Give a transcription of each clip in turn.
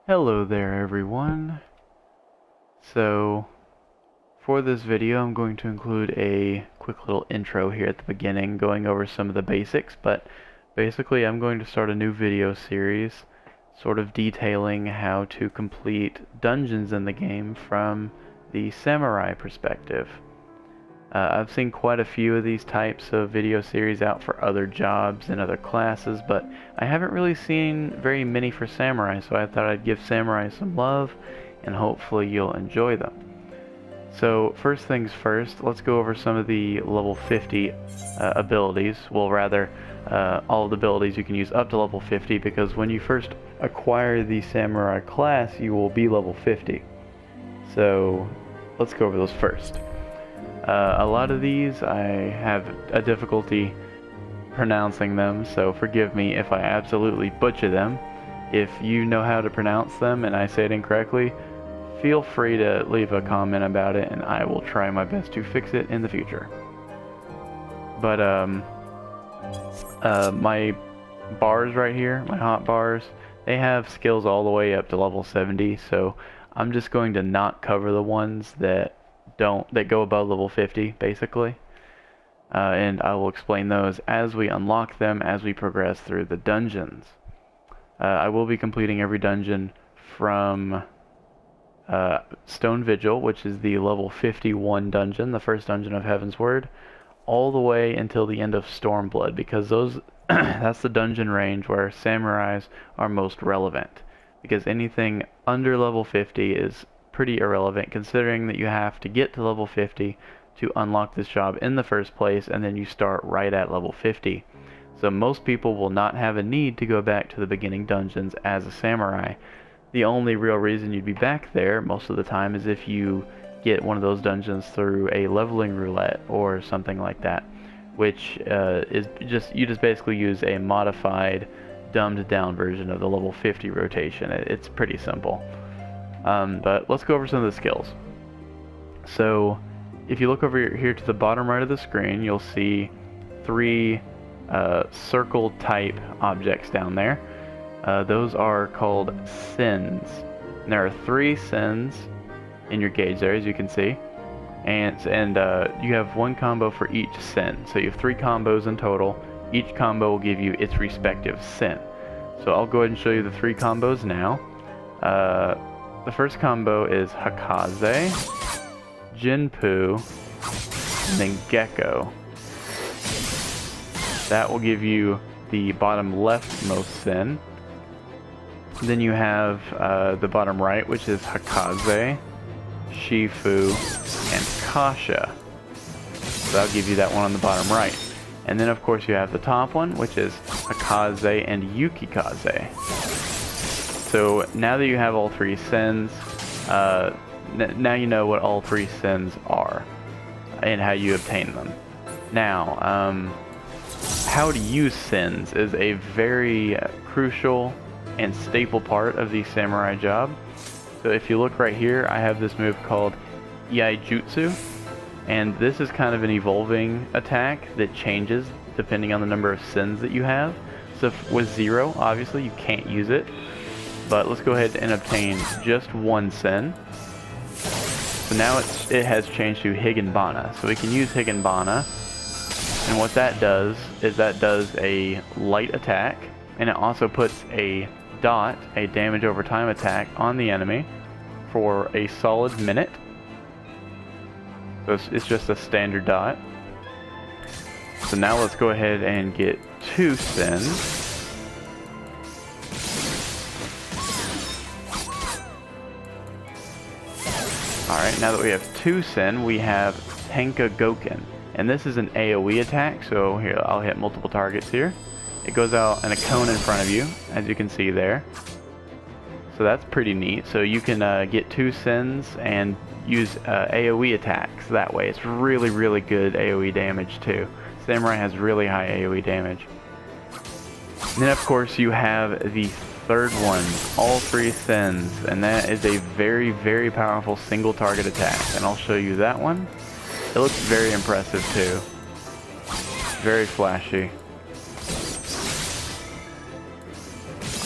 Hello there everyone. So for this video I'm going to include a quick little intro here at the beginning going over some of the basics, but basically I'm going to start a new video series sort of detailing how to complete dungeons in the game from the samurai perspective. I've seen quite a few of these types of video series out for other jobs and other classes, but I haven't really seen very many for samurai, so I thought I'd give samurai some love, and hopefully you'll enjoy them. So first things first, let's go over some of the level 50 abilities. Well, rather, all of the abilities you can use up to level 50, because when you first acquire the samurai class, you will be level 50. So let's go over those first. A lot of these I have a difficulty pronouncing them, so forgive me if I absolutely butcher them. If you know how to pronounce them and I say it incorrectly, feel free to leave a comment about it and I will try my best to fix it in the future. But my bars right here, my hot bars, they have skills all the way up to level 70, so I'm just going to not cover the ones that go above level 50 basically, and I will explain those as we unlock them as we progress through the dungeons. I will be completing every dungeon from Stone Vigil, which is the level 51 dungeon, the first dungeon of Heaven's Word, all the way until the end of Stormblood, because those that's the dungeon range where samurais are most relevant, because anything under level 50 is pretty irrelevant, considering that you have to get to level 50 to unlock this job in the first place, and then you start right at level 50. So most people will not have a need to go back to the beginning dungeons as a samurai. The only real reason you'd be back there most of the time is if you get one of those dungeons through a leveling roulette or something like that, which is you just basically use a modified, dumbed down version of the level 50 rotation. It's pretty simple. But let's go over some of the skills. So if you look over here to the bottom right of the screen, you'll see three circle type objects down there. Those are called sins. And there are 3 sins in your gauge there, as you can see, and you have 1 combo for each sin. So you have 3 combos in total. Each combo will give you its respective sin. So I'll go ahead and show you the 3 combos now. The first combo is Hakaze, Jinpu, and then Gecko. That will give you the bottom leftmost sin. Then you have the bottom right, which is Hakaze, Shifu, and Kasha. So that'll give you that one on the bottom right. And then of course you have the top one, which is Hakaze and Yukikaze. So now that you have all 3 sins, now you know what all 3 sins are and how you obtain them. Now, how to use sins is a very crucial and staple part of the samurai job. So if you look right here, I have this move called Iaijutsu, and this is kind of an evolving attack that changes depending on the number of sins that you have. So with 0, obviously you can't use it. But let's go ahead and obtain just 1 sin. So now it has changed to Higanbana. So we can use Higanbana. And what that does is that does a light attack. And it also puts a dot, a damage over time attack, on the enemy for a solid minute. So it's just a standard dot. So now let's go ahead and get 2 sins. Alright, now that we have 2 sin, we have Tenka Goken. And this is an AoE attack, so here, I'll hit multiple targets here. It goes out in a cone in front of you, as you can see there. So that's pretty neat. So you can get 2 sins and use AoE attacks that way. It's really, really good AoE damage too. Samurai has really high AoE damage. And then of course you have the third one, all 3 sins, and that is a very, very powerful single target attack, and I'll show you that one. It looks very impressive too, very flashy.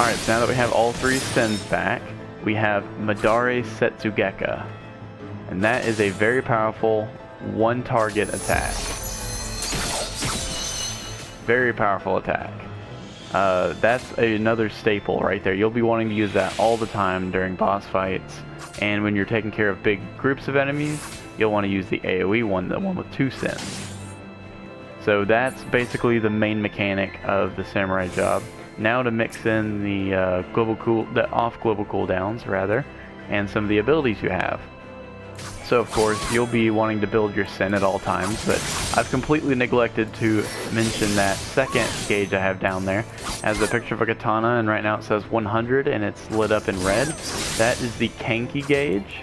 Alright, so now that we have all 3 sins back, we have Madare Setsugeka. And that is a very powerful one target attack. Very powerful attack. That's another staple right there. You'll be wanting to use that all the time during boss fights. And when you're taking care of big groups of enemies, you'll want to use the AoE one, the one with 2 cents. So that's basically the main mechanic of the samurai job. Now to mix in the off global cooldowns rather, and some of the abilities you have. So of course you'll be wanting to build your Sen at all times, but I've completely neglected to mention that second gauge I have down there. Has a picture of a katana, and right now it says 100 and it's lit up in red. That is the Kanki gauge,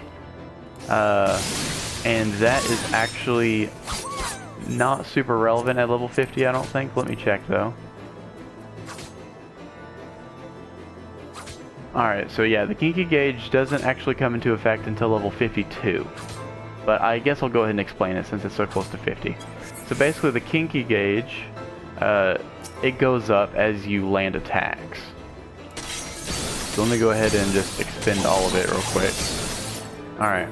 and that is actually not super relevant at level 50, I don't think. Let me check though. Alright, so yeah, the Kinky gauge doesn't actually come into effect until level 52. But I guess I'll go ahead and explain it since it's so close to 50. So basically the Kinky gauge, it goes up as you land attacks. So let me go ahead and just expend all of it real quick. Alright,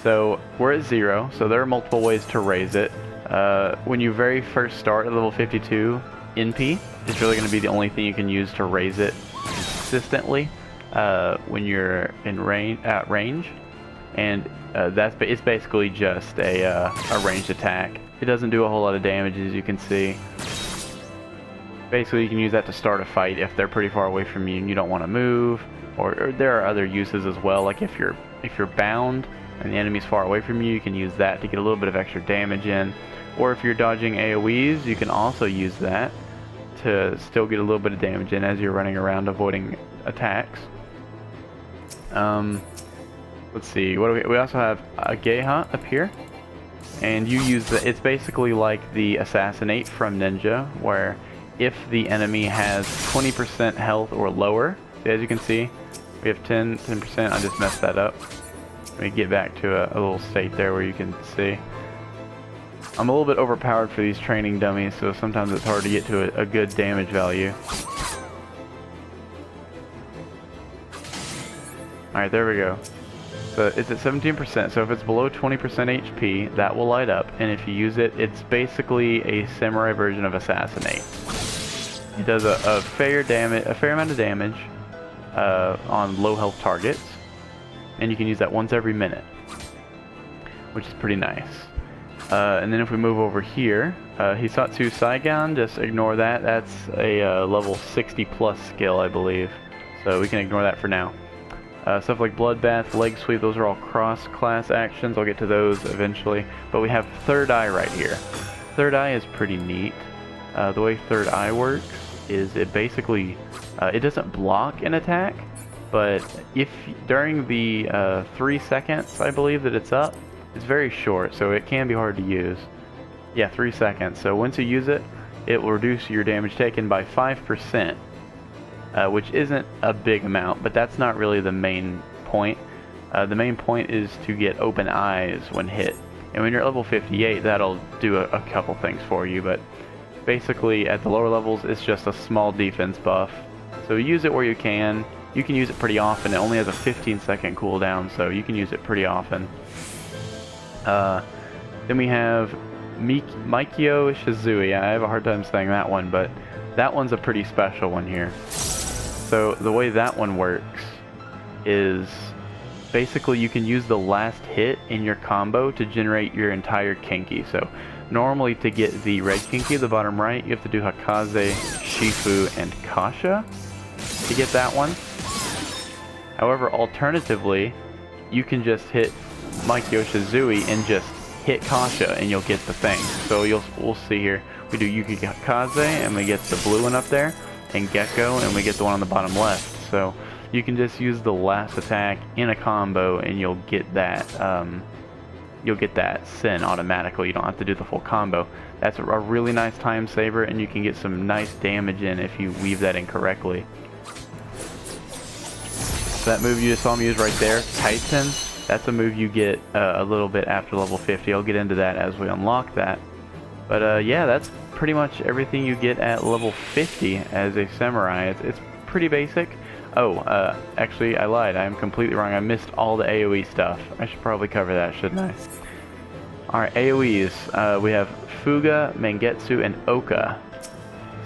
so we're at 0, so there are multiple ways to raise it. When you very first start at level 52, NP is really going to be the only thing you can use to raise it consistently when you're in range, and it's basically just a ranged attack. It doesn't do a whole lot of damage, as you can see. Basically, you can use that to start a fight if they're pretty far away from you and you don't want to move, or there are other uses as well. Like if you're bound and the enemy's far away from you, you can use that to get a little bit of extra damage in. Or if you're dodging AoEs, you can also use that to still get a little bit of damage in as you're running around avoiding attacks. Let's see, what do we also have a Geha up here, and you use it's basically like the Assassinate from Ninja, where if the enemy has 20% health or lower, as you can see, we have 10%, I just messed that up. Let me get back to a little state there where you can see. I'm a little bit overpowered for these training dummies, so sometimes it's hard to get to a good damage value. Alright, there we go. So it's at 17%, so if it's below 20% HP, that will light up, and if you use it, it's basically a samurai version of Assassinate. It does a fair amount of damage on low health targets, and you can use that once every minute, which is pretty nice. And then if we move over here, Hisatsu Saigon, just ignore that. That's a level 60 plus skill, I believe, so we can ignore that for now. Stuff like Bloodbath, Leg Sweep, those are all cross-class actions. I'll get to those eventually. But we have Third Eye right here. Third Eye is pretty neat. The way Third Eye works is it basically, it doesn't block an attack, but if during the 3 seconds, I believe, that it's up, it's very short, so it can be hard to use. Yeah, 3 seconds. So once you use it, it will reduce your damage taken by 5%. Which isn't a big amount, but that's not really the main point. The main point is to get open eyes when hit. And when you're at level 58, that'll do a couple things for you, but basically at the lower levels, it's just a small defense buff. So use it where you can. You can use it pretty often. It only has a 15-second cooldown, so you can use it pretty often. Then we have Mikyo Shizui. I have a hard time saying that one, but that one's a pretty special one here. So the way that one works is basically you can use the last hit in your combo to generate your entire Kinky. So normally to get the red Kinky, the bottom right, you have to do Hakaze, Shifu, and Kasha to get that one. However, alternatively, you can just hit Mikyo Shizui and just hit Kasha and you'll get the thing. So we'll see here. We do Yukikaze and we get the blue one up there, and Gecko, and we get the one on the bottom left. So you can just use the last attack in a combo and you'll get that Sen automatically. You don't have to do the full combo. That's a really nice time saver, and you can get some nice damage in if you weave that in correctly. So that move you just saw me use right there, Titan, that's a move you get a little bit after level 50. I'll get into that as we unlock that. But yeah, that's pretty much everything you get at level 50 as a samurai. It's pretty basic. Oh, actually, I lied. I am completely wrong. I missed all the AoE stuff. I should probably cover that, shouldn't I? Alright, AoEs. We have Fuga, Mangetsu, and Oka.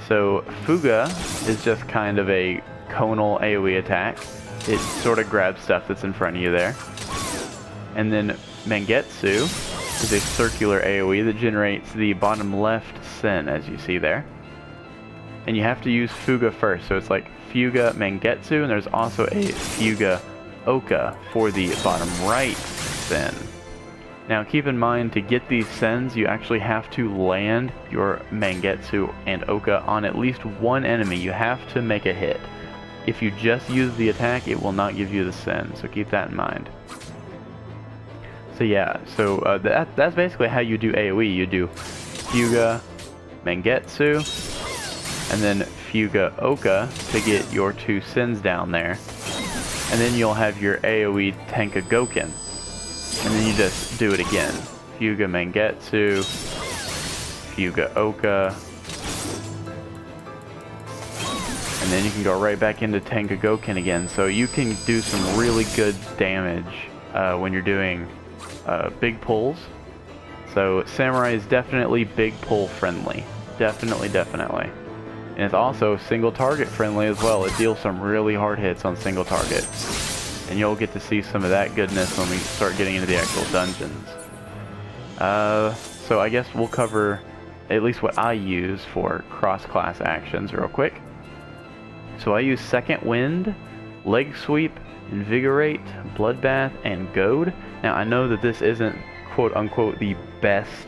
So, Fuga is just kind of a conal AoE attack. It sort of grabs stuff that's in front of you there. And then Mangetsu is a circular AoE that generates the bottom left Sen, as you see there. And you have to use Fuga first, so it's like Fuga Mangetsu, and there's also a Fuga Oka for the bottom right Sen. Now keep in mind, to get these Sens, you actually have to land your Mangetsu and Oka on at least one enemy. You have to make a hit. If you just use the attack, it will not give you the Sen, so keep that in mind. So yeah, so that's basically how you do AoE. You do Fuga Mangetsu, and then Fuga Oka to get your two Sens down there. And then you'll have your AoE Tenkagoken. And then you just do it again. Fuga Mangetsu, Fuga Oka. And then you can go right back into Tenkagoken again. So you can do some really good damage when you're doing big pulls. So Samurai is definitely big pull friendly. Definitely. And it's also single target friendly as well. It deals some really hard hits on single target. And you'll get to see some of that goodness when we start getting into the actual dungeons. So I guess we'll cover at least what I use for cross-class actions real quick. So I use Second Wind, Leg Sweep, Invigorate, Bloodbath, and Goad. Now I know that this isn't quote-unquote the best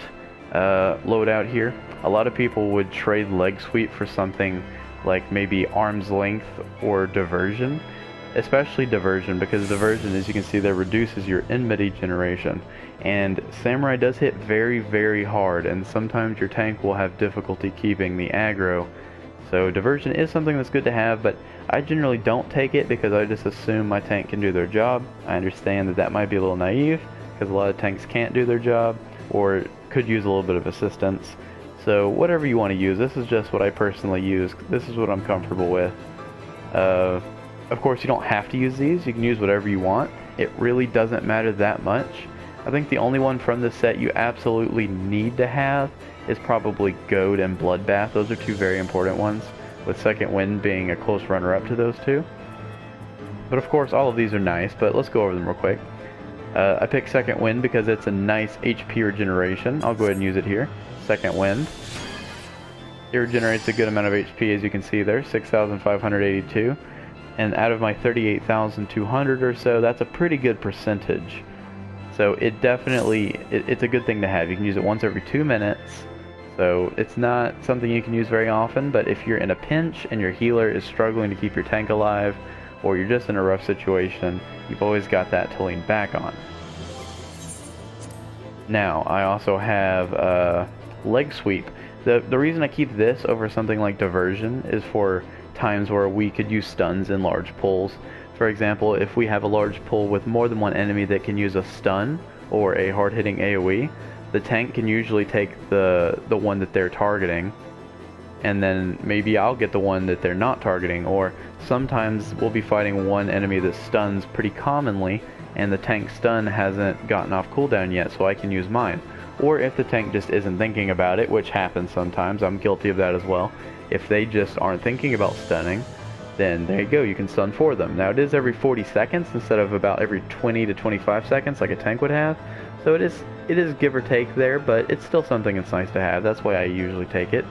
loadout here. A lot of people would trade Leg Sweep for something like maybe Arm's Length or Diversion. Especially Diversion, because Diversion, as you can see there, reduces your enmity generation. And Samurai does hit very hard, and sometimes your tank will have difficulty keeping the aggro. So Diversion is something that's good to have, but I generally don't take it because I just assume my tank can do their job. I understand that that might be a little naive, because a lot of tanks can't do their job, or could use a little bit of assistance. So whatever you want to use, this is just what I personally use. This is what I'm comfortable with. Of course, you don't have to use these. You can use whatever you want. It really doesn't matter that much. I think the only one from this set you absolutely need to have is probably Goad and Bloodbath. Those are two very important ones, with Second Wind being a close runner-up to those two. But of course, all of these are nice, but let's go over them real quick. I picked Second Wind because it's a nice HP regeneration. I'll go ahead and use it here. Second Wind. It regenerates a good amount of HP, as you can see there, 6,582. And out of my 38,200 or so, that's a pretty good percentage. So it definitely, it's a good thing to have. You can use it once every 2 minutes. So it's not something you can use very often, but if you're in a pinch and your healer is struggling to keep your tank alive, or you're just in a rough situation, you've always got that to lean back on. Now, I also have Leg Sweep. The reason I keep this over something like Diversion is for times where we could use stuns in large pulls. For example, if we have a large pull with more than one enemy that can use a stun or a hard-hitting AoE, the tank can usually take the one that they're targeting, and then maybe I'll get the one that they're not targeting. Or sometimes we'll be fighting one enemy that stuns pretty commonly, and the tank stun hasn't gotten off cooldown yet, so I can use mine. Or if the tank just isn't thinking about it, which happens sometimes, I'm guilty of that as well. If they just aren't thinking about stunning, then there you go, you can stun for them. Now it is every 40 seconds instead of about every 20 to 25 seconds like a tank would have. So it is give or take there, but it's still something that's nice to have. That's why I usually take it.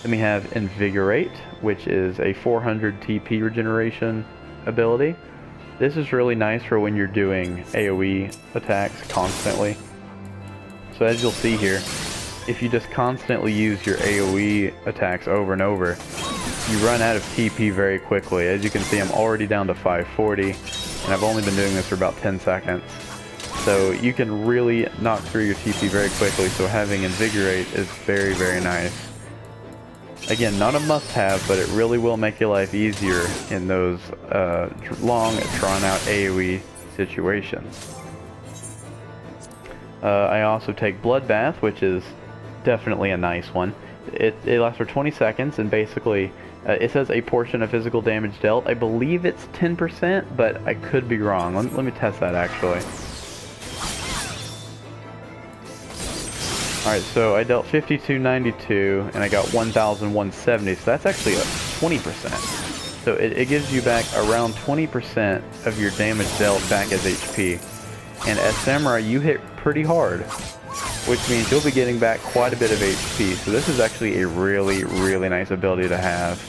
Then we have Invigorate, which is a 400 TP regeneration ability. This is really nice for when you're doing AoE attacks constantly. So as you'll see here, if you just constantly use your AoE attacks over and over, you run out of TP very quickly. As you can see, I'm already down to 540, and I've only been doing this for about 10 seconds. So you can really knock through your TP very quickly, so having Invigorate is very nice. Again, not a must-have, but it really will make your life easier in those long, drawn-out AoE situations. I also take Bloodbath, which is definitely a nice one. It lasts for 20 seconds, and basically It says a portion of physical damage dealt. I believe it's 10%, but I could be wrong. Let me test that actually. Alright, so I dealt 5292 and I got 1170, so that's actually a 20%. So it gives you back around 20% of your damage dealt back as HP. And as Samurai, you hit pretty hard, which means you'll be getting back quite a bit of HP. So this is actually a really, really nice ability to have.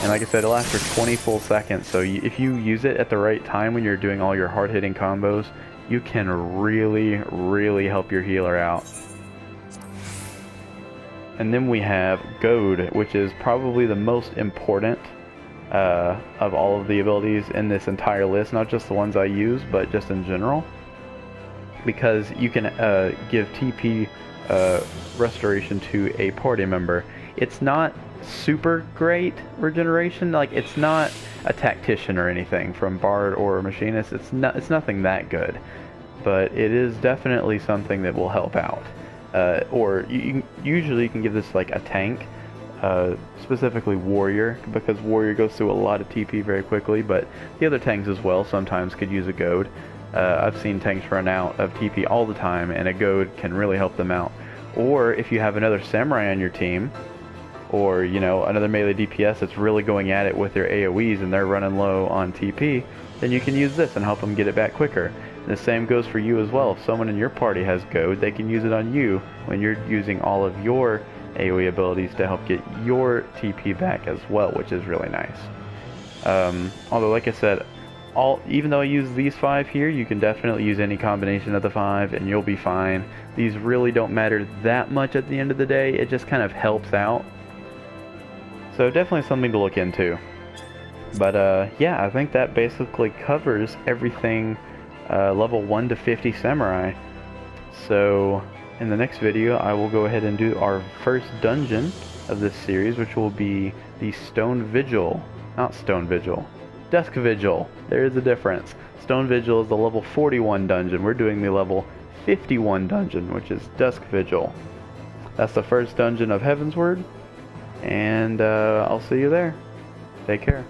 And like I said, it lasts for 20 full seconds, so if you use it at the right time when you're doing all your hard-hitting combos, you can really, really help your healer out. And then we have Goad, which is probably the most important of all of the abilities in this entire list, not just the ones I use, but just in general. Because you can give TP restoration to a party member. It's not super great regeneration, like it's not a tactician or anything from Bard or Machinist. It's nothing that good, but it is definitely something that will help out. Or usually you can give this like a tank, specifically Warrior, because Warrior goes through a lot of TP very quickly, but the other tanks as well sometimes could use a Goad. I've seen tanks run out of TP all the time, and a Goad can really help them out. Or if you have another Samurai on your team, or you know, another melee DPS that's really going at it with their AoEs and they're running low on TP, then you can use this and help them get it back quicker. And the same goes for you as well. If someone in your party has Goad, they can use it on you when you're using all of your AoE abilities to help get your TP back as well, which is really nice. Although, like I said, even though I use these 5 here, you can definitely use any combination of the 5 and you'll be fine. These really don't matter that much at the end of the day. It just kind of helps out. So definitely something to look into. But yeah, I think that basically covers everything level 1 to 50 Samurai. So in the next video I will go ahead and do our first dungeon of this series, which will be the Dusk Vigil. There is a difference. Stone Vigil is the level 41 dungeon. We're doing the level 51 dungeon, which is Dusk Vigil. That's the first dungeon of Heavensward, and I'll see you there. Take care.